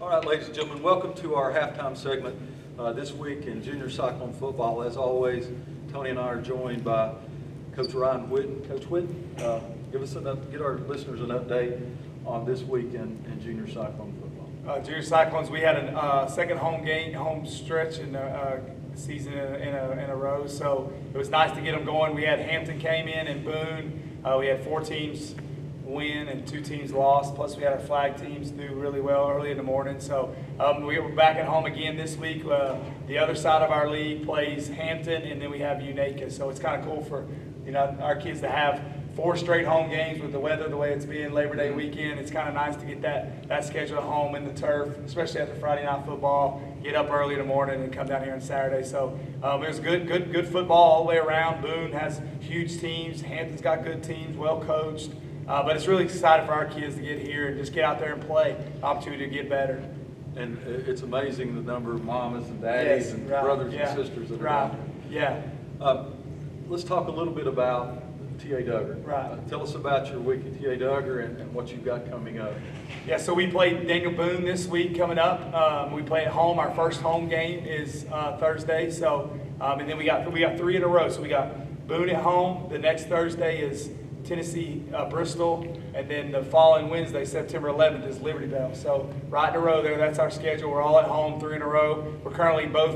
All right, ladies and gentlemen, welcome to our halftime segment this week in junior Cyclone football. As always, Tony and I are joined by Coach Ryan Witten. Coach Witten, get our listeners an update on this week in junior Cyclone football. Junior Cyclones, we had a second home stretch in the season in a row, so it was nice to get them going. We had Hampton came in and Boone. We had 4 teams win and 2 teams lost, plus we had our flag teams do really well early in the morning. So we were back at home again this week. The other side of our league plays Hampton, and then we have Unaka. So it's kind of cool for our kids to have 4 straight home games with the weather the way it's been Labor Day weekend. It's kind of nice to get that schedule at home in the turf, especially after Friday night football. Get up early in the morning and come down here on Saturday. So it was good football all the way around. Boone has huge teams. Hampton's got good teams, well coached. But it's really exciting for our kids to get here and just get out there and play. Opportunity to get better. And it's amazing the number of mamas and daddies and brothers and sisters that are out there. Yeah. Let's talk a little bit about T.A. Duggar. Right. Tell us about your week at T.A. Duggar and what you've got coming up. Yeah, so we played Daniel Boone this week coming up. We play at home. Our first home game is Thursday. So, and then we got 3 in a row. So we got Boone at home. The next Thursday is Tennessee, Bristol, and then the following Wednesday, September 11th, is Liberty Bell. So right in a row there, that's our schedule. We're all at home, 3 in a row. We're currently, both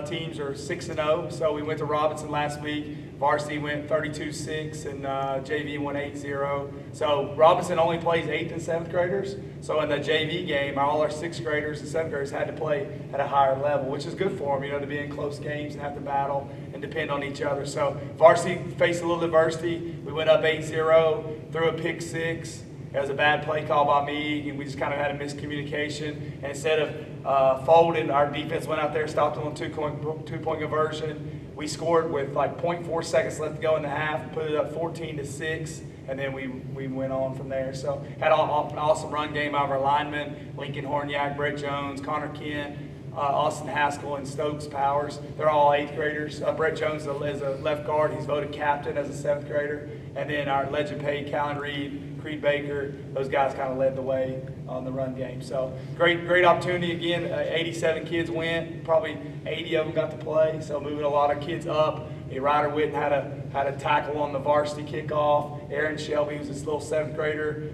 teams are 6-0. So we went to Robinson last week. Varsity went 32-6, and JV went 8-0. So Robinson only plays 8th and 7th graders. So in the JV game, all our 6th graders and 7th graders had to play at a higher level, which is good for them, to be in close games and have to battle and depend on each other. So Varsity faced a little adversity. We went up 8-0, threw a pick 6. It was a bad play call by me, and we just kind of had a miscommunication. And instead of folding, our defense went out there, stopped them on two-point conversion. We scored with like 0.4 seconds left to go in the half, put it up 14-6, and then we went on from there. So had an awesome run game out of our linemen, Lincoln Horniak, Brett Jones, Connor Kent, Austin Haskell, and Stokes Powers. They're all 8th graders. Brett Jones is a left guard. He's voted captain as a 7th grader. And then our legend Pay, Callan Reed, Creed Baker, those guys kind of led the way on the run game. So great opportunity again. 87 kids went. Probably 80 of them got to play. So moving a lot of kids up. Ryder Witten had a tackle on the varsity kickoff. Aaron Shelby, who's this little 7th grader,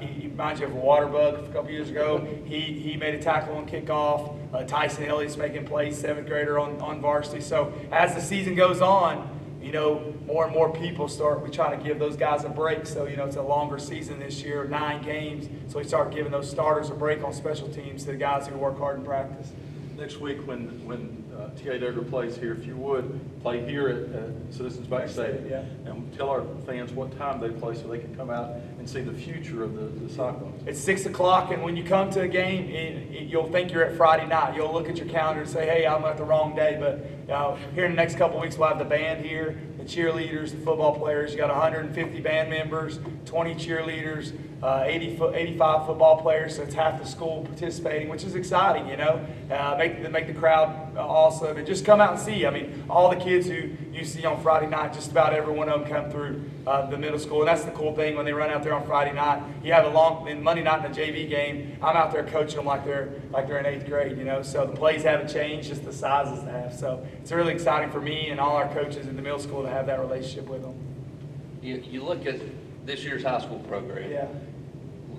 he reminds you of a water bug a couple years ago. He made a tackle on kickoff. Tyson Elliott's making plays, 7th grader on varsity. So as the season goes on, more and more people we try to give those guys a break. So, it's a longer season this year, 9 games. So we start giving those starters a break on special teams to the guys who work hard in practice. Next week when T.A. Duggar plays here, if you would, play here at Citizens Bank Stadium. Yeah. And tell our fans what time they play so they can come out and see the future of the Cyclones. It's 6 o'clock, and when you come to a game, you'll think you're at Friday night. You'll look at your calendar and say, hey, I'm at the wrong day. But here in the next couple of weeks, we'll have the band here, the cheerleaders, the football players. You got 150 band members, 20 cheerleaders, 85 football players, so it's half the school participating, which is exciting, make the crowd awesome, and just come out and see. I mean, all the kids who you see on Friday night, just about every one of them come through the middle school, and that's the cool thing when they run out there on Friday night. You have and Monday night in the JV game, I'm out there coaching them like they're in 8th grade, so the plays haven't changed, just the sizes have. So it's really exciting for me and all our coaches in the middle school to have that relationship with them. You look at this year's high school program. Yeah.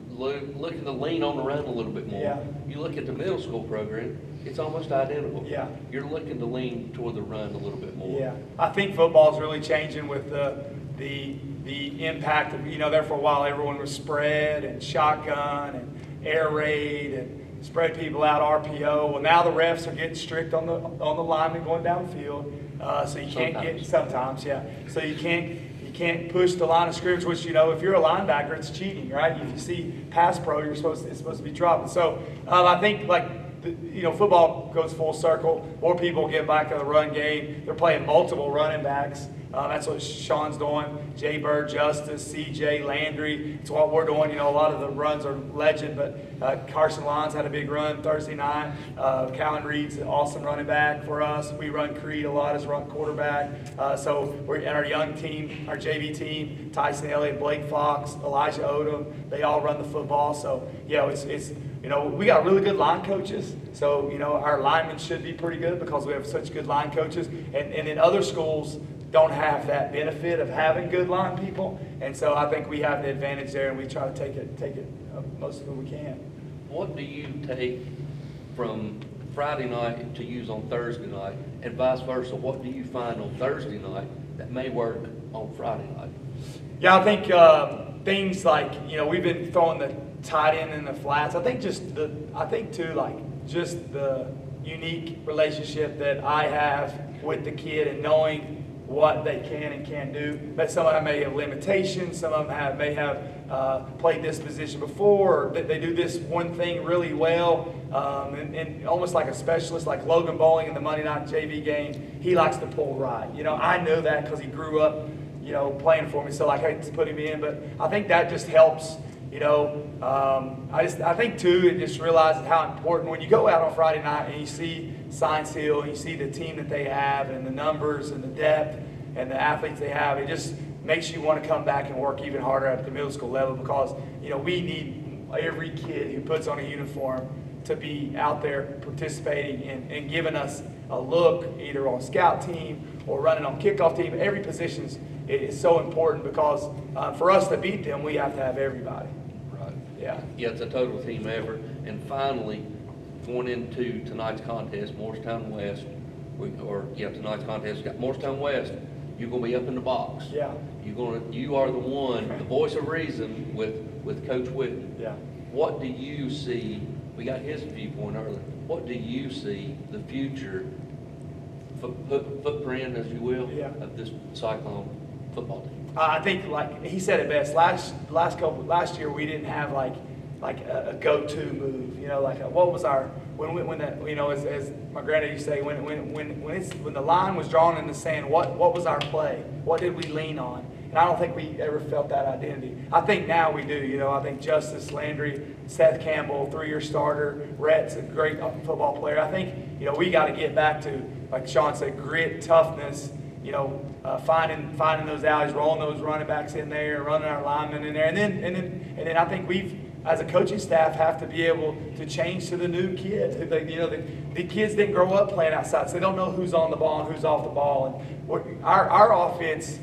Look at the lean on the run a little bit more. Yeah. You look at the middle school program, it's almost identical. Yeah. You're looking to lean toward the run a little bit more. Yeah. I think football is really changing with the impact of, there for a while everyone was spread and shotgun and air raid and spread people out RPO. Well, now the refs are getting strict on the linemen going downfield. So you can't sometimes. So you can't push the line of scrimmage, which, if you're a linebacker, it's cheating, right? If you see pass pro, it's supposed to be dropping. So I think, football goes full circle. More people get back to the run game. They're playing multiple running backs. That's what Sean's doing. Jay Bird, Justice, CJ, Landry. It's what we're doing. A lot of the runs are legend, but Carson Lyons had a big run Thursday night. Callan Reed's an awesome running back for us. We run Creed a lot as run quarterback. So we're in our young team, our JV team, Tyson Elliott, Blake Fox, Elijah Odom. They all run the football. So, it's we got really good line coaches. So, our linemen should be pretty good because we have such good line coaches. And in other schools don't have that benefit of having good line people. And so I think we have the advantage there, and we try to take it most of it we can. What do you take from Friday night to use on Thursday night, and vice versa? What do you find on Thursday night that may work on Friday night? Yeah, I think things like, we've been throwing the tight end in the flats. I think just the unique relationship that I have with the kid and knowing what they can and can't do. But some of them may have limitations. Some of them may have played this position before, or that they do this one thing really well, and almost like a specialist, like Logan Bowling in the Monday night JV game. He likes to pull right. I know that because he grew up, playing for me. So I hate to put him in, but I think that just helps. I think too, it just realizes how important when you go out on Friday night and you see Science Hill, and you see the team that they have and the numbers and the depth and the athletes they have, it just makes you want to come back and work even harder at the middle school level because, we need every kid who puts on a uniform to be out there participating and giving us a look either on scout team or running on kickoff team. Every position is so important because for us to beat them, we have to have everybody. Right. Yeah. Yeah, it's a total team effort. And finally, going into tonight's contest, Morristown West, tonight's contest, we've got Morristown West. You're going to be up in the box. Yeah. You are the one, the voice of reason with Coach Witten. Yeah. What do you see? We got his viewpoint earlier. What do you see the future footprint, as you will, of this Cyclone football team? I think, like he said it best. Last year we didn't have like a go-to move. What was our as my granddad used to say, when the line was drawn in the sand, what was our play? What did we lean on? And I don't think we ever felt that identity. I think now we do. I think Justice, Landry, Seth Campbell, 3-year starter, Rhett's a great football player. I think we got to get back to, like Sean said, grit, toughness. Finding those alleys, rolling those running backs in there, running our linemen in there, and then I think we've, as a coaching staff, have to be able to change to the new kids. The kids didn't grow up playing outside, so they don't know who's on the ball and who's off the ball. And our offense,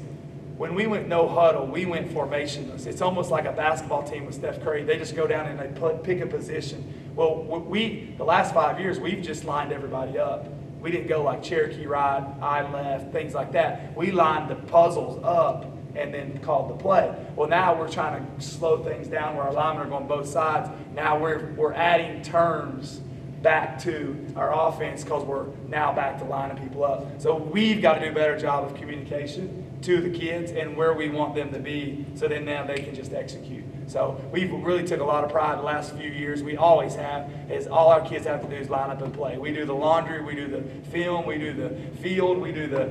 when we went no huddle, we went formationless. It's almost like a basketball team with Steph Curry. They just go down and they pick a position. Well, the last 5 years, we've just lined everybody up. We didn't go like Cherokee right, I left, things like that. We lined the puzzles up and then called the play. Well, now we're trying to slow things down where our linemen are going both sides. Now we're adding terms back to our offense because we're now back to lining people up. So we've got to do a better job of communication to the kids and where we want them to be, so then now they can just execute. So we've really took a lot of pride the last few years. We always have, is all our kids have to do is line up and play. We do the laundry, we do the film, we do the field, we do the,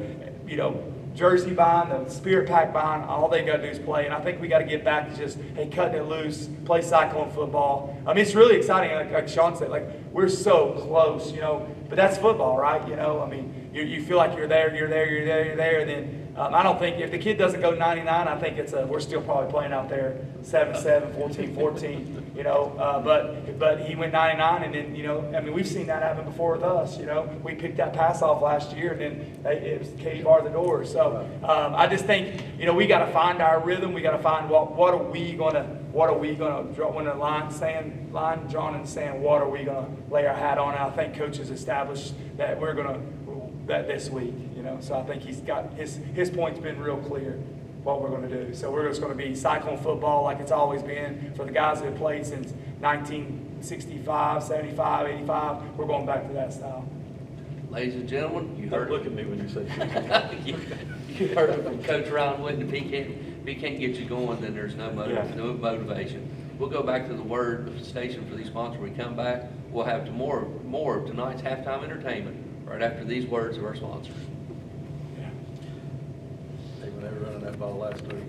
jersey buying, the spirit pack buying. All they got to do is play. And I think we got to get back to just, cutting it loose, play Cyclone football. I mean, it's really exciting. Like Sean said, we're so close, but that's football, right? I mean, you feel like you're there, and then I don't think if the kid doesn't go 99, I think we're still probably playing out there 7-7, 14-14. But he went 99, and then I mean, we've seen that happen before with us. We picked that pass off last year, and then it was Katie barred the door. So I just think we got to find our rhythm. We got to find what are we gonna draw when the line drawn in the sand. What are we gonna lay our hat on? And I think coaches established that we're gonna that this week. So I think he's got his point's been real clear what we're going to do. So we're just going to be Cyclone football like it's always been for the guys that have played since 1965, 75, 85. We're going back to that style. Ladies and gentlemen, you heard. Don't look at me when you say you heard it from Coach Ryan Witten. If he can't get you going, then there's no motivation. We'll go back to the word station for these sponsors. When we come back, we'll have more of tonight's halftime entertainment right after these words of our sponsors. they were running that ball last week.